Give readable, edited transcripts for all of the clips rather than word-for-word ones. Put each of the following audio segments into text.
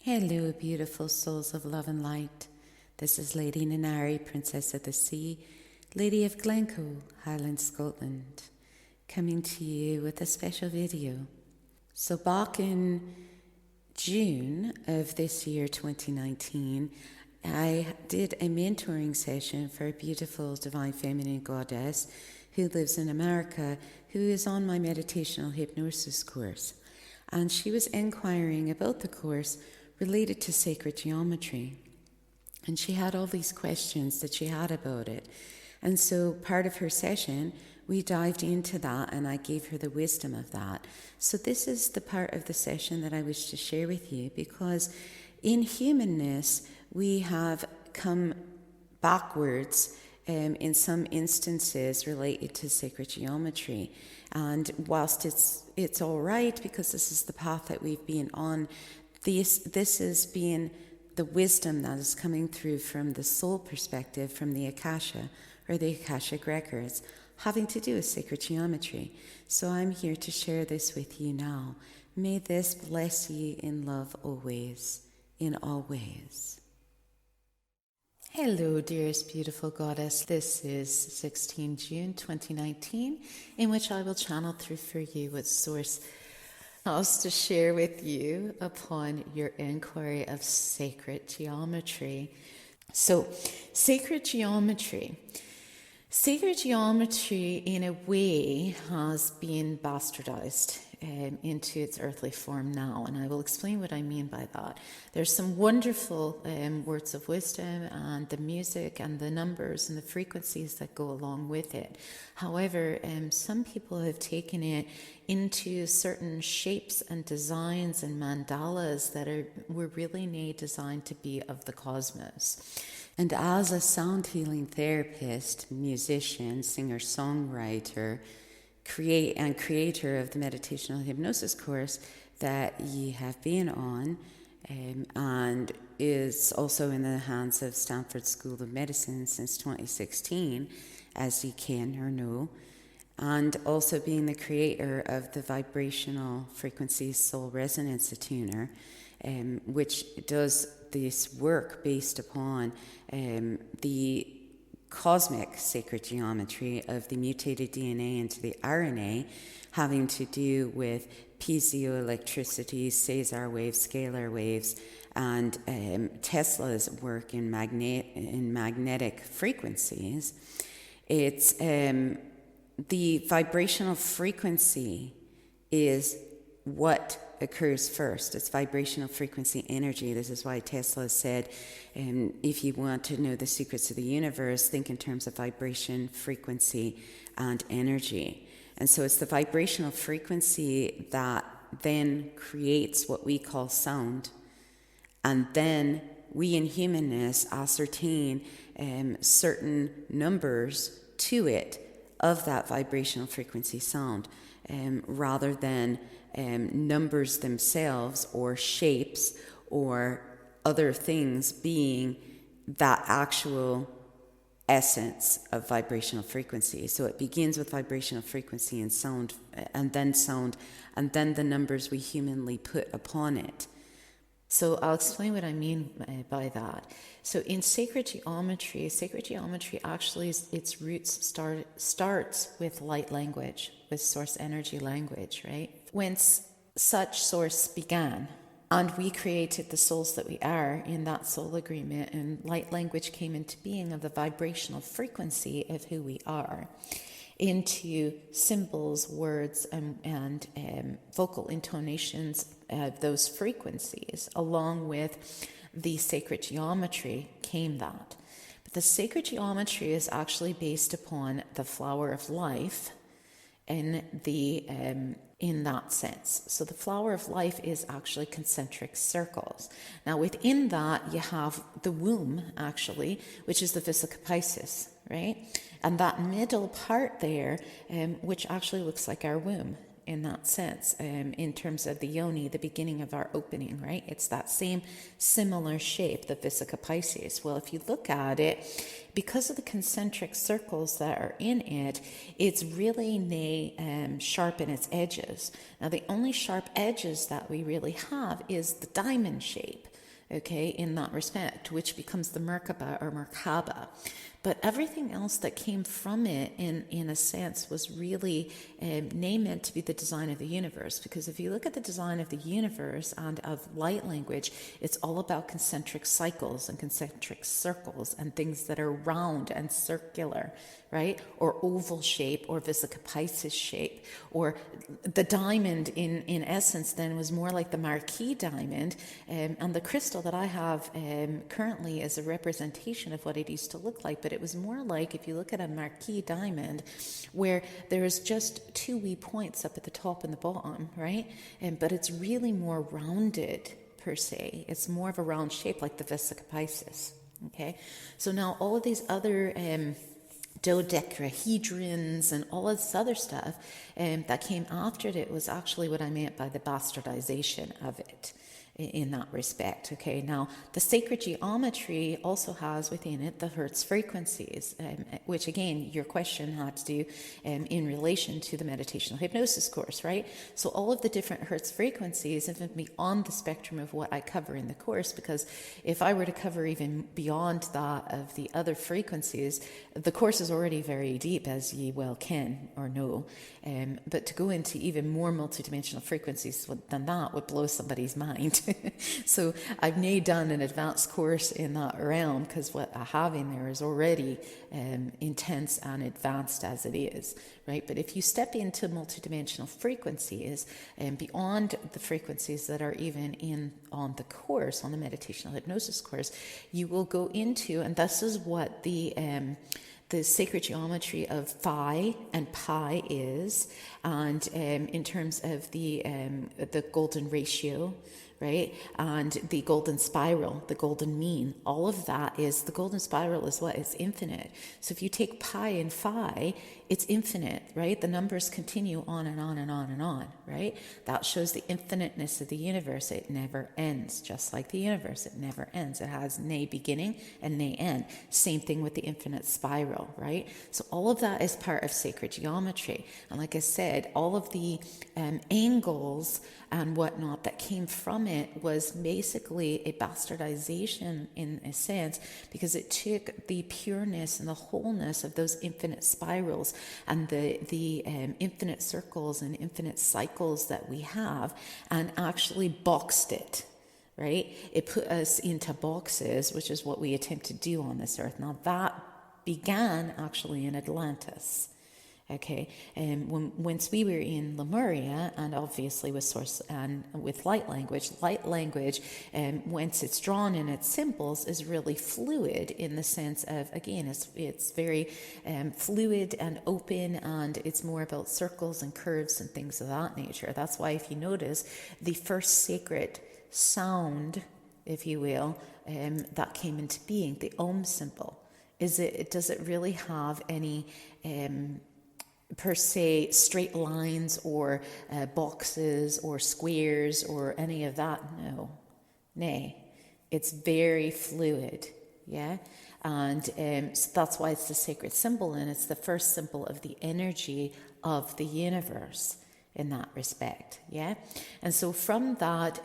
Hello, beautiful souls of love and light. This is Lady Nanari, Princess of the Sea, Lady of Glencoe, Highlands, Scotland, coming to you with a special video. So back in June of this year, 2019, I did a mentoring session for a beautiful divine feminine goddess who lives in America, who is on my meditational hypnosis course. And she was inquiring about the course related to sacred geometry. And she had all these questions that she had about it. And so part of her session, we dived into that and I gave her the wisdom of that. So this is the part of the session that I wish to share with you, because in humanness, we have come backwards in some instances related to sacred geometry. And whilst it's all right, because this is the path that we've been on, this is being the wisdom that is coming through from the soul perspective, from the Akasha or the Akashic Records, having to do with sacred geometry. So I'm here to share this with you now. May this bless you in love always, in all ways. Hello, dearest beautiful goddess. This is 16 June 2019, in which I will channel through for you what Source has to share with you upon your inquiry of sacred geometry. So, sacred geometry. Sacred geometry, in a way, has been bastardized into its earthly form now, and I will explain what I mean by that. There's some wonderful words of wisdom and the music and the numbers and the frequencies that go along with it. However, some people have taken it into certain shapes and designs and mandalas that were really designed to be of the cosmos. And as a sound healing therapist, musician, singer-songwriter, creator of the meditational hypnosis course that ye have been on, and is also in the hands of Stanford School of Medicine since 2016, as ye can or know, and also being the creator of the vibrational frequency soul resonance attuner, which does this work based upon the cosmic sacred geometry of the mutated DNA into the RNA, having to do with piezoelectricity, César waves, scalar waves, and Tesla's work in magnetic frequencies. It's the vibrational frequency is what occurs first. It's vibrational frequency energy. This is why Tesla said, if you want to know the secrets of the universe, think in terms of vibration, frequency, and energy. And so it's the vibrational frequency that then creates what we call sound. And then we in humanness ascertain certain numbers to it of that vibrational frequency sound, rather than numbers themselves or shapes or other things being that actual essence of vibrational frequency. So it begins with vibrational frequency and sound, and then the numbers we humanly put upon it. So I'll explain what I mean by that. So in sacred geometry actually, its roots starts with light language, with source energy language, right? Whence such source began. And we created the souls that we are in that soul agreement, and light language came into being of the vibrational frequency of who we are, into symbols, words, and vocal intonations of those frequencies. Along with the sacred geometry came that. But the sacred geometry is actually based upon the flower of life in that sense. So the flower of life is actually concentric circles. Now within that you have the womb, actually, which is the Vesica Piscis, right? And that middle part there, which actually looks like our womb in that sense, in terms of the yoni, the beginning of our opening, right? It's that same similar shape, the Vesica Piscis. Well, if you look at it, because of the concentric circles that are in it, it's really sharp in its edges. Now, the only sharp edges that we really have is the diamond shape. okay, in that respect, which becomes the Merkaba or Merkaba. But everything else that came from it, in a sense, was really meant to be the design of the universe. Because if you look at the design of the universe and of light language, it's all about concentric cycles and concentric circles and things that are round and circular, right? Or oval shape or Vesica Pisces shape. Or the diamond, in essence, then was more like the marquee diamond. And the crystal that I have currently is a representation of what it used to look like. But it was more like, if you look at a marquee diamond, where there is just two wee points up at the top and the bottom, right? But it's really more rounded, per se. It's more of a round shape, like the Vesica Pisces, okay? So now all of these other dodecahedrons and all of this other stuff that came after it was actually what I meant by the bastardization of it, in that respect. Okay, now the sacred geometry also has within it the Hertz frequencies, which again your question had to do in relation to the meditational hypnosis course, right? So all of the different Hertz frequencies, even beyond the spectrum of what I cover in the course, because if I were to cover even beyond that of the other frequencies, the course is already very deep, as ye well can or know, but to go into even more multidimensional frequencies than that would blow somebody's mind. So I've now done an advanced course in that realm, because what I have in there is already intense and advanced as it is, right? But if you step into multidimensional frequencies and beyond the frequencies that are even on the course, on the meditational hypnosis course, you will go into, and this is what the sacred geometry of phi and pi is, and in terms of the golden ratio, right, and the golden spiral, the golden mean, all of that is, the golden spiral is what? It's infinite. So if you take pi and phi, it's infinite, right? The numbers continue on and on and on and on, right? That shows the infiniteness of the universe. It never ends, just like the universe. It never ends. It has no beginning and no end. Same thing with the infinite spiral, right? So all of that is part of sacred geometry. And like I said, all of the angles and whatnot that came from it was basically a bastardization, in a sense, because it took the pureness and the wholeness of those infinite spirals and the infinite circles and infinite cycles that we have, and actually boxed it, right? It put us into boxes, which is what we attempt to do on this earth. Now that began actually in Atlantis. Okay, once we were in Lemuria, and obviously with source and with light language, once it's drawn in its symbols, is really fluid, in the sense of, again, it's very fluid and open, and it's more about circles and curves and things of that nature. That's why, if you notice, the first sacred sound, if you will, that came into being, the Om symbol, does it really have any per se straight lines or boxes or squares or any of that? No, nay, it's very fluid, yeah. And so that's why it's the sacred symbol, and it's the first symbol of the energy of the universe in that respect, yeah. And so from that,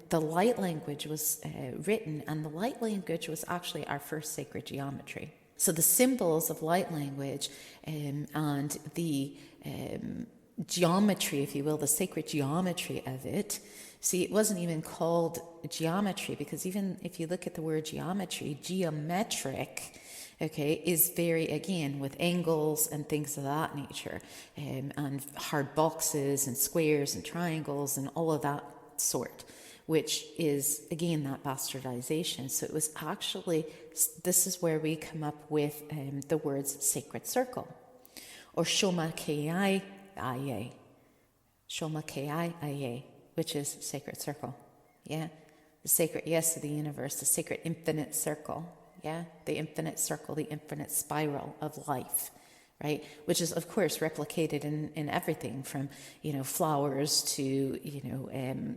the light language was written, and the light language was actually our first sacred geometry. So the symbols of light language and the geometry, if you will, the sacred geometry of it. See, it wasn't even called geometry, because even if you look at the word geometry, geometric, okay, is very, again, with angles and things of that nature, and hard boxes and squares and triangles and all of that sort, which is, again, that bastardization. So it was actually, this is where we come up with the words sacred circle, or Shoma Kei Aye, Shoma Kei Aye, which is sacred circle, yeah? The sacred yes of the universe, the sacred infinite circle, yeah? The infinite circle, the infinite spiral of life, right? Which is, of course, replicated in everything from, flowers to,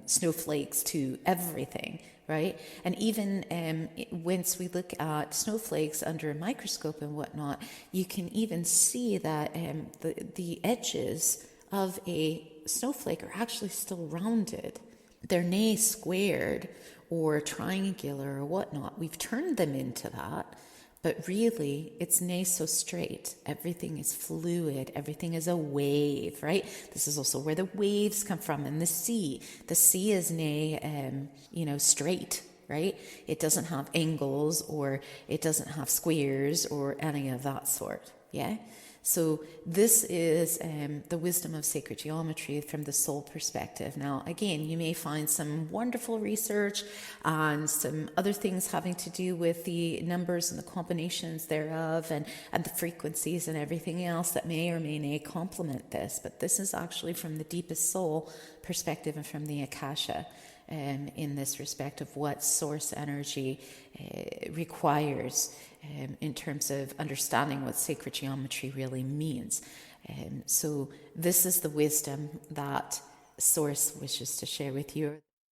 snowflakes to everything, right? And even once we look at snowflakes under a microscope and whatnot, you can even see that the edges of a snowflake are actually still rounded. They're nay squared or triangular or whatnot. We've turned them into that, but really it's nae so straight. Everything is fluid. Everything is a wave, right? This is also where the waves come from, and the sea. The sea is nae, straight, right? It doesn't have angles, or it doesn't have squares or any of that sort. Yeah. So this is the wisdom of sacred geometry from the soul perspective. Now, again, you may find some wonderful research and some other things having to do with the numbers and the combinations thereof, and the frequencies and everything else that may or may not complement this. But this is actually from the deepest soul perspective and from the Akasha. In this respect of what source energy requires in terms of understanding what sacred geometry really means. So this is the wisdom that source wishes to share with you.